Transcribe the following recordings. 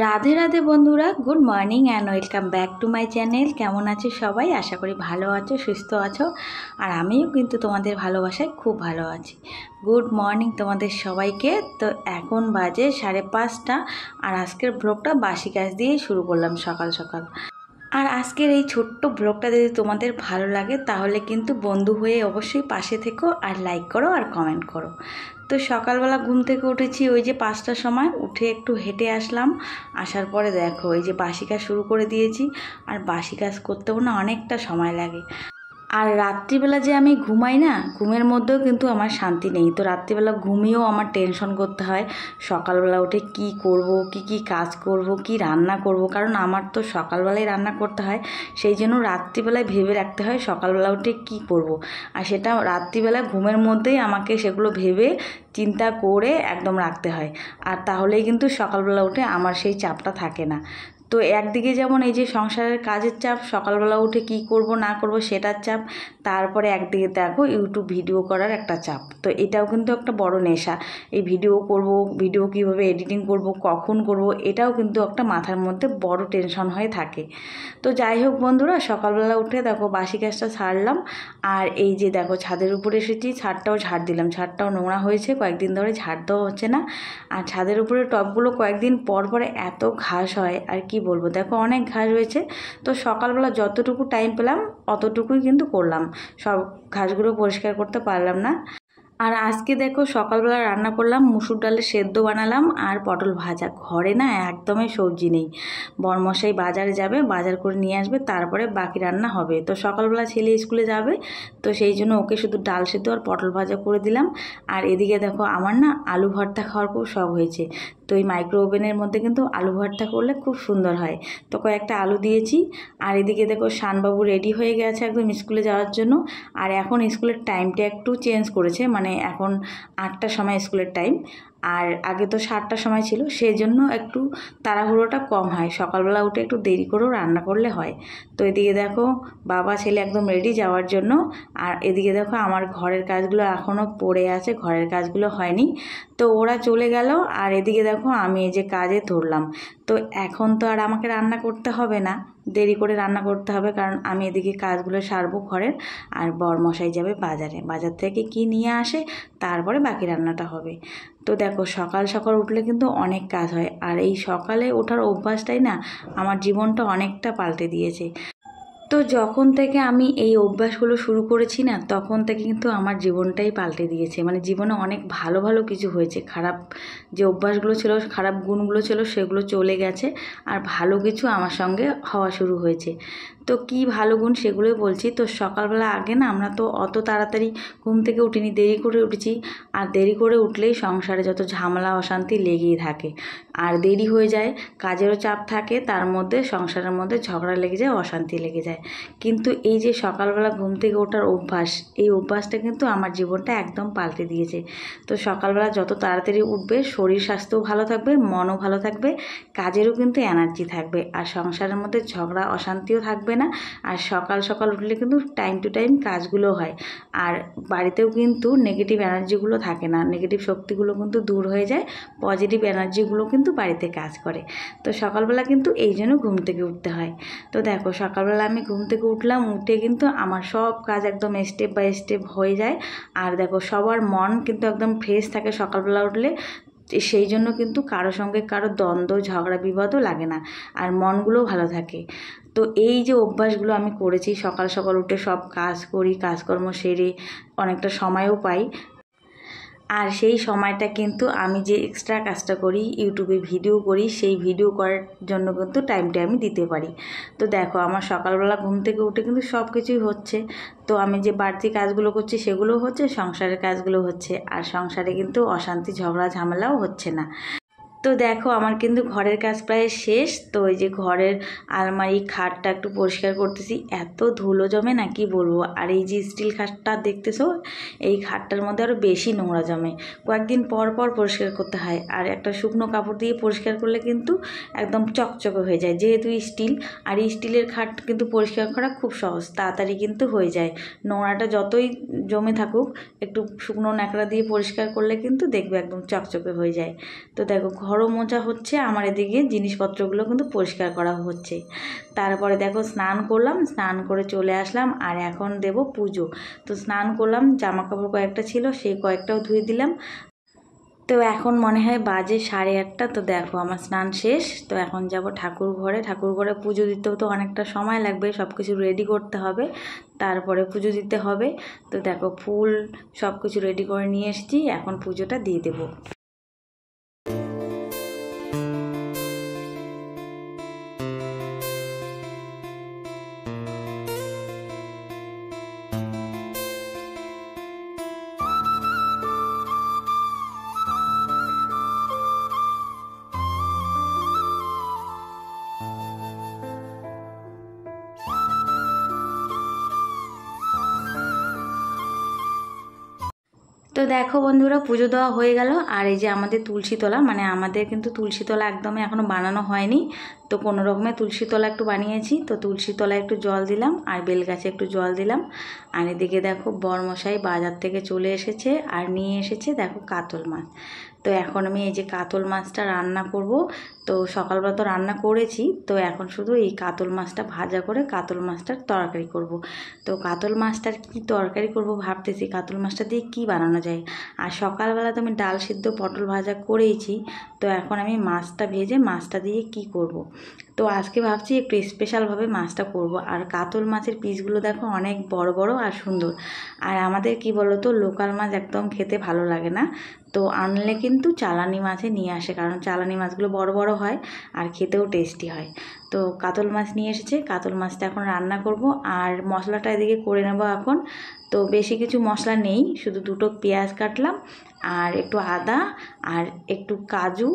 রাধে রাধে বন্ধুরা, good morning and welcome back to my channel. কেমন আছো সবাই? আশা করি ভালো আছো, সুস্থ আছো। আর আমিও কিন্তু তোমাদের ভালোবাসায় খুব ভালো আছি। গুড মর্নিং তোমাদের সবাইকে। তো এখন বাজে 5:30 আর আজকের ব্লগটা বাসি কাজ দিয়ে শুরু করলাম সকাল সকাল। আর আজকের এই ছোট্ট ব্লগটা যদি তোমাদের ভালো লাগে তাহলে কিন্তু বন্ধু হয়ে অবশ্যই পাশে থেকো আর লাইক করো আর কমেন্ট করো। তো সকালবেলা ঘুম থেকে উঠেছি ওই যে 5টার সময়, উঠে একটু হেঁটে আসলাম। আসার পরে দেখো এই যে বাসি কাজ শুরু করে দিয়েছি। আর বাসি কাজ করতেও না অনেকটা সময় লাগে। আর রাত্রিবেলা যে আমি ঘুমাই না, ঘুমের মধ্যেও কিন্তু আমার শান্তি নেই। তো রাত্রিবেলা ঘুমিয়েও আমার টেনশন করতে হয় সকালবেলা উঠে কি করব, কি কাজ করব, কি রান্না করব। কারণ আমার তো সকালবেলায় রান্না করতে হয়, সেই জন্য রাত্রিবেলায় ভেবে রাখতে হয় সকালবেলা উঠে কি করব। আর সেটা রাত্রিবেলা ঘুমের মধ্যেই আমাকে সেগুলো ভেবে চিন্তা করে একদম রাখতে হয়। আর তাহলেই কিন্তু সকালবেলা উঠে আমার সেই চাপটা থাকে না। তো একদিকে যেমন এই যে সংসারের কাজের চাপ, সকালবেলা উঠে কি করব না করব সেটার চাপ, তারপরে একদিকে দেখো ইউটিউব ভিডিও করার একটা চাপ। তো এটাও কিন্তু একটা বড় নেশা। এই ভিডিও করব, ভিডিও কীভাবে এডিটিং করব, কখন করব, এটাও কিন্তু একটা মাথার মধ্যে বড় টেনশন হয়ে থাকে। তো যাই হোক বন্ধুরা, সকালবেলা উঠে দেখো বাসি কাজটা ছাড়লাম। আর এই যে দেখো ছাদের উপরে এসেছি, ছাদটাও ঝাড় দিলাম। ছাদটাও নোংরা হয়েছে, কয়েকদিন ধরে ঝাড় দেওয়া হচ্ছে না। আর ছাদের উপরে টবগুলো কয়েকদিন পর পরে এত ঘাস হয় আর কি বলবো, দেখো অনেক ঘাস হয়েছে। তো সকালবেলা যতটুকু টাইম পেলাম অতটুকুই কিন্তু করলাম, সব ঘাসগুলো পরিষ্কার করতে পারলাম না। আর আজকে দেখো সকালবেলা রান্না করলাম, মুসুর ডালের সেদ্ধ বানালাম আর পটল ভাজা। ঘরে না একদমই সবজি নেই। বরমশাই বাজারে যাবে, বাজার করে নিয়ে আসবে, তারপরে বাকি রান্না হবে। তো সকালবেলা ছেলে স্কুলে যাবে, তো সেই জন্য ওকে শুধু ডাল সেদ্ধ আর পটল ভাজা করে দিলাম। আর এদিকে দেখো আমার না আলু ভর্তা খাওয়ার খুব শখ হয়েছে। তো এই মাইক্রো ওভেনের মধ্যে কিন্তু আলু ভর্তা করলে খুব সুন্দর হয়। তো কয়েকটা আলু দিয়েছি। আর এদিকে দেখো শানবাবু রেডি হয়ে গেছে একদম স্কুলে যাওয়ার জন্য। আর এখন স্কুলের টাইমটা একটু চেঞ্জ করেছে, মানে এখন 8টার সময় স্কুলের টাইম। আর আগে তো 7টার সময় ছিল, সেই জন্য একটু তাড়াহুড়োটা কম হয়, সকালবেলা উঠে একটু দেরি করেও রান্না করলে হয়। তো এদিকে দেখো বাবা ছেলে একদম রেডি যাওয়ার জন্য। আর এদিকে দেখো আমার ঘরের কাজগুলো এখনও পড়ে আছে, ঘরের কাজগুলো হয়নি। তো ওরা চলে গেল। আর এদিকে দেখো আমি এই যে কাজে ধরলাম। তো এখন তো আর আমাকে রান্না করতে হবে না, দেরি করে রান্না করতে হবে, কারণ আমি এদিকে কাজগুলো সারবো ঘরের। আর বরমশাই যাবে বাজারে, বাজার থেকে কি নিয়ে আসে তারপরে বাকি রান্নাটা হবে। তো দেখো সকাল সকাল উঠলে কিন্তু অনেক কাজ হয়। আর এই সকালে ওঠার অভ্যাসটাই না আমার জীবনটা অনেকটা পাল্টে দিয়েছে। তো যখন থেকে আমি এই অভ্যাসগুলো শুরু করেছি না, তখন থেকে কিন্তু আমার জীবনটাই পাল্টে দিয়েছে। মানে জীবনে অনেক ভালো ভালো কিছু হয়েছে। খারাপ যে অভ্যাসগুলো ছিল, খারাপ গুণগুলো ছিল, সেগুলো চলে গেছে। আর ভালো কিছু আমার সঙ্গে হওয়া শুরু হয়েছে। তো কি ভালো গুণ সেগুলোই বলছি। তো সকালবেলা আগে না আমরা তো অত তাড়াতাড়ি ঘুম থেকে উঠিনি, দেরি করে উঠেছি। আর দেরি করে উঠলেই সংসারে যত ঝামেলা অশান্তি লেগেই থাকে। আর দেরি হয়ে যায়, কাজেরও চাপ থাকে, তার মধ্যে সংসারের মধ্যে ঝগড়া লেগে যায়, অশান্তি লেগে যায়। কিন্তু এই যে সকালবেলা ঘুম থেকে ওঠার অভ্যাস, এই অভ্যাসটা কিন্তু আমার জীবনটা একদম পাল্টে দিয়েছে। তো সকালবেলা যত তাড়াতাড়ি উঠবে, শরীর স্বাস্থ্যও ভালো থাকবে, মনও ভালো থাকবে, কাজেরও কিন্তু এনার্জি থাকবে, আর সংসারের মধ্যে ঝগড়া অশান্তিও থাকবে না। আর সকাল সকাল উঠলে কিন্তু টাইম টু টাইম কাজগুলো হয়। আর বাড়িতেও কিন্তু নেগেটিভ এনার্জিগুলো থাকে না, নেগেটিভ শক্তিগুলো কিন্তু দূর হয়ে যায়, পজিটিভ এনার্জিগুলো কিন্তু বাড়িতে কাজ করে। তো সকালবেলা কিন্তু এই জন্য ঘুম থেকে উঠতে হয়। তো দেখো সকালবেলা আমি ঘুম থেকে উঠলাম, উঠে কিন্তু আমার সব কাজ একদম স্টেপ বাই স্টেপ হয়ে যায়। আর দেখো সবার মন কিন্তু একদম ফ্রেশ থাকে সকালবেলা উঠলে। সেই জন্য কিন্তু কারো সঙ্গে কারো দ্বন্দ্ব ঝগড়া বিবাদও লাগে না, আর মনগুলোও ভালো থাকে। তো এই যে অভ্যাসগুলো আমি করেছি, সকাল সকাল উঠে সব কাজ করি, কাজকর্ম সেরে অনেকটা সময়ও পাই। আর সেই সময়টা কিন্তু আমি যে এক্সট্রা কাজটা করি, ইউটিউবে ভিডিও করি, সেই ভিডিও করার জন্য কিন্তু টাইমটা আমি দিতে পারি। তো দেখো আমার সকালবেলা ঘুম থেকে উঠে কিন্তু সব কিছুই হচ্ছে। তো আমি যে বাড়তি কাজগুলো করছি সেগুলো হচ্ছে, সংসারের কাজগুলো হচ্ছে, আর সংসারে কিন্তু অশান্তি ঝগড়া ঝামেলাও হচ্ছে না। তো দেখো আমার কিন্তু ঘরের কাজ প্রায় শেষ। তো এই যে ঘরের আলমারি খাটটা একটু পরিষ্কার করতেছি, এত ধুলো জমে না কি বলবো। আর এই যে স্টিল খাটটা দেখতেছো, এই খাটটার মধ্যে আরও বেশি নোংরা জমে, কয়েকদিন পর পর পরিষ্কার করতে হয়। আর একটা শুকনো কাপড় দিয়ে পরিষ্কার করলে কিন্তু একদম চকচকে হয়ে যায়, যেহেতু স্টিল। আর এই স্টিলের খাট কিন্তু পরিষ্কার করা খুব সহজ, তাড়াতাড়ি কিন্তু হয়ে যায়। নোংরাটা যতই জমে থাকুক, একটু শুকনো ন্যাকড়া দিয়ে পরিষ্কার করলে কিন্তু দেখবে একদম চকচকে হয়ে যায়। তো দেখো ঘরও মোছা হচ্ছে, আমার এদিকে জিনিসপত্রগুলো কিন্তু পরিষ্কার করা হচ্ছে। তারপরে দেখো স্নান করলাম, স্নান করে চলে আসলাম আর এখন দেব পুজো। তো স্নান করলাম, জামা কাপড় কয়েকটা ছিল সেই কয়েকটাও ধুয়ে দিলাম। তো এখন মনে হয় বাজে 8:30। তো দেখো আমার স্নান শেষ। তো এখন যাব ঠাকুর ঘরে পুজো দিতেও তো অনেকটা সময় লাগবে, সব কিছু রেডি করতে হবে, তারপরে পুজো দিতে হবে। তো দেখো ফুল সব কিছু রেডি করে নিয়ে এসেছি, এখন পুজোটা দিয়ে দেবো। তো দেখো বন্ধুরা, পুজো দেওয়া হয়ে গেল। আর এই যে আমাদের তুলসীতলা, মানে আমাদের কিন্তু তুলসীতলা একদমই এখনও বানানো হয়নি। তো কোনো রকমে তুলসীতলা একটু বানিয়েছি। তো তুলসীতলায় একটু জল দিলাম আর বেলগাছে একটু জল দিলাম। আর এদিকে দেখো বরমশাই বাজার থেকে চলে এসেছে আর নিয়ে এসেছে দেখো কাতল মাছ। তো এখন আমি এই যে কাতল মাছটা রান্না করব। তো সকালবেলা তো রান্না করেছি, তো এখন শুধু এই কাতল মাছটা ভাজা করে কাতল মাছটার তরকারি করব। তো কাতল মাছটার কি তরকারি করব ভাবতেছি, কাতল মাছটা দিয়ে কি বানানো যায়। আর সকালবেলা তো আমি ডাল সিদ্ধ পটল ভাজা করেইছি। তো এখন আমি মাছটা ভেজে মাছটা দিয়ে কি করব। তো আজকে ভাবছি একটু স্পেশালভাবে মাছটা করব। আর কাতল মাছের পিসগুলো দেখো অনেক বড় বড় আর সুন্দর। আর আমাদের কি বলো তো, লোকাল মাছ একদম খেতে ভালো লাগে না। তো আনলে কিন্তু চালানি মাছে নিয়ে আসে, কারণ চালানি মাছগুলো বড় বড় হয় আর খেতেও টেস্টি হয়। তো কাতল মাছ নিয়ে এসেছে, কাতল মাছটা এখন রান্না করব। আর মশলাটা এদিকে করে নেব এখন। তো বেশি কিছু মশলা নেই, শুধু 2টো পেঁয়াজ কাটলাম আর একটু আদা আর একটু কাজু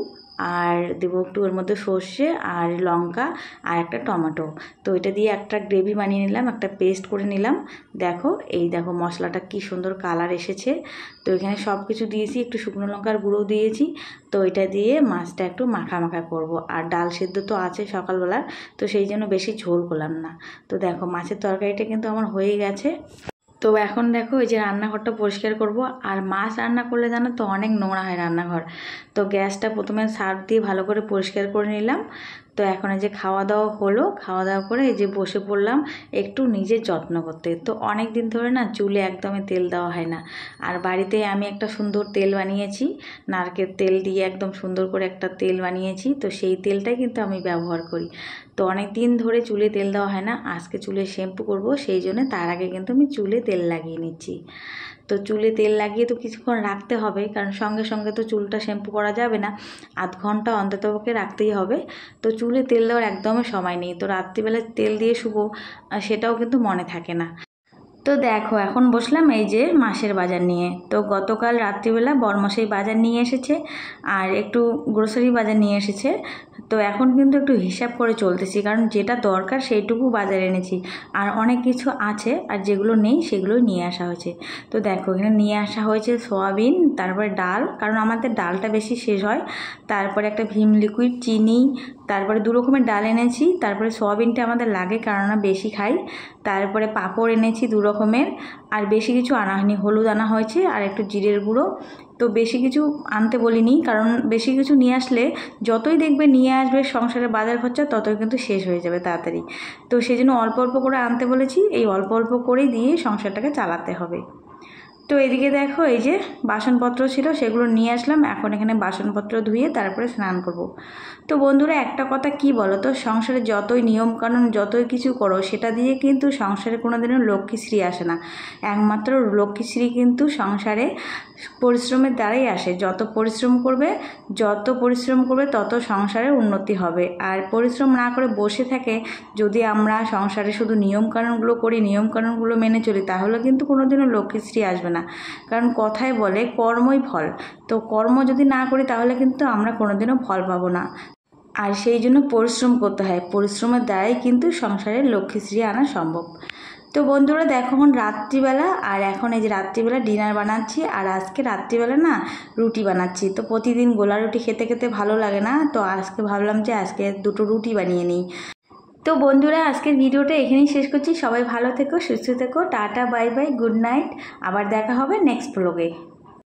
আর দেবো একটু এর মধ্যে সর্ষে আর লঙ্কা আর একটা টমেটো। তো এটা দিয়ে একটা গ্রেভি বানিয়ে নিলাম, একটা পেস্ট করে নিলাম। দেখো এই দেখো মশলাটা কি সুন্দর কালার এসেছে। তো এখানে সব কিছু দিয়েছি, একটু শুকনো লঙ্কার গুঁড়ো দিয়েছি। তো এটা দিয়ে মাছটা একটু মাখা মাখা করব। আর ডাল সেদ্ধ তো আছে সকালবেলার, তো সেই জন্য বেশি ঝোল করলাম না। তো দেখো মাছের তরকারিটা কিন্তু আমার হয়ে গেছে। তো এখন দেখো এই যে রান্নাঘরটা পরিষ্কার করব। আর মাছ রান্না করলে জানো তো অনেক নোংরা হয় রান্নাঘর। তো গ্যাসটা প্রথমে সার্ফ দিয়ে ভালো করে পরিষ্কার করে নিলাম। তো এখন এই যে খাওয়া দাওয়া হলো, খাওয়া দাওয়া করে এই যে বসে পড়লাম একটু নিজের যত্ন করতে। তো অনেক দিন ধরে না চুলে একদমই তেল দেওয়া হয় না। আর বাড়িতে আমি একটা সুন্দর তেল বানিয়েছি, নারকেল তেল দিয়ে একদম সুন্দর করে একটা তেল বানিয়েছি। তো সেই তেলটাই কিন্তু আমি ব্যবহার করি। তো অনেক দিন ধরে চুলে তেল দেওয়া হয় না, আজকে চুলে শ্যাম্পু করব, সেই জন্য তার আগে কিন্তু আমি চুলে তেল লাগিয়ে নিচ্ছি। তো চুলে তেল লাগিয়ে তো কিছুক্ষণ রাখতে হবে, কারণ সঙ্গে সঙ্গে তো চুলটা শ্যাম্পু করা যাবে না, আধ ঘন্টা অন্ততপক্ষে রাখতেই হবে। তো চুলে তেল দেওয়ার একদমই সময় নেই, তো রাত্রিবেলা তেল দিয়ে শুবো সেটাও কিন্তু মনে থাকে না। তো দেখো এখন বসলাম এই যে মাছের বাজার নিয়ে। তো গতকাল রাত্রিবেলা বরমশাই বাজার নিয়ে এসেছে আর একটু গ্রোসারি বাজার নিয়ে এসেছে। তো এখন কিন্তু একটু হিসাব করে চলতেছি, কারণ যেটা দরকার সেইটুকু বাজারে এনেছি, আর অনেক কিছু আছে আর যেগুলো নেই সেগুলোই নিয়ে আসা হয়েছে। তো দেখো এখানে নিয়ে আসা হয়েছে সয়াবিন, তারপরে ডাল, কারণ আমাদের ডালটা বেশি শেষ হয়, তারপরে একটা ভিম লিকুইড, চিনি, তারপরে 2 রকমের ডাল এনেছি, তারপরে সয়াবিনটা আমাদের লাগে কারণ আমরা বেশি খাই, তারপরে পাঁপড় এনেছি 2 রকমের, আর বেশি কিছু আনা হয়নি, হলুদ আনা হয়েছে আর একটু জিরের গুঁড়ো। তো বেশি কিছু আনতে বলিনি, কারণ বেশি কিছু নিয়ে আসলে যতই দেখবে নিয়ে আসবে সংসারে বাজার খরচা ততই কিন্তু শেষ হয়ে যাবে তাড়াতাড়ি। তো সেই জন্য অল্প অল্প করে আনতে বলেছি, এই অল্প অল্প করেই দিয়ে সংসারটাকে চালাতে হবে। তো এদিকে দেখো এই যে বাসনপত্র ছিল সেগুলো নিয়ে আসলাম, এখন এখানে বাসনপত্র ধুয়ে তারপরে স্নান করব। তো বন্ধুরা একটা কথা কি বলো তো, সংসারে যতই নিয়মকানুন যতই কিছু করো সেটা দিয়ে কিন্তু সংসারে কোনোদিনও লক্ষ্মীশ্রী আসে না। একমাত্র লক্ষ্মীশ্রী কিন্তু সংসারে পরিশ্রমের দ্বারাই আসে। যত পরিশ্রম করবে তত সংসারের উন্নতি হবে। আর পরিশ্রম না করে বসে থাকে যদি আমরা সংসারে শুধু নিয়মকানুনগুলো করি, নিয়মকানুনগুলো মেনে চলি, তাহলে কিন্তু কোনোদিনও লক্ষ্মীশ্রী আসবে না। কারণ কথায় বলে কর্মই ফল। তো কর্ম যদি না করি তাহলে কিন্তু আমরা কোনোদিনও ফল পাবো না। আর সেই জন্য পরিশ্রম করতে হয়, পরিশ্রমের দ্বারাই কিন্তু সংসারে লক্ষ্মীশ্রী আনা সম্ভব। তো বন্ধুরা দেখো এখন রাত্রিবেলা, আর এখন এই যে রাত্রিবেলা ডিনার বানাচ্ছি। আর আজকে রাত্রিবেলা না রুটি বানাচ্ছি। তো প্রতিদিন গোলা রুটি খেতে খেতে ভালো লাগে না, তো আজকে ভাবলাম যে আজকে 2টো রুটি বানিয়ে নিই। তো বন্ধুরা আজকের ভিডিওটা এখানেই শেষ করছি। সবাই ভালো থেকো, সুস্থ থেকো, tata bye bye, good night. আবার দেখা হবে নেক্সট ব্লগে।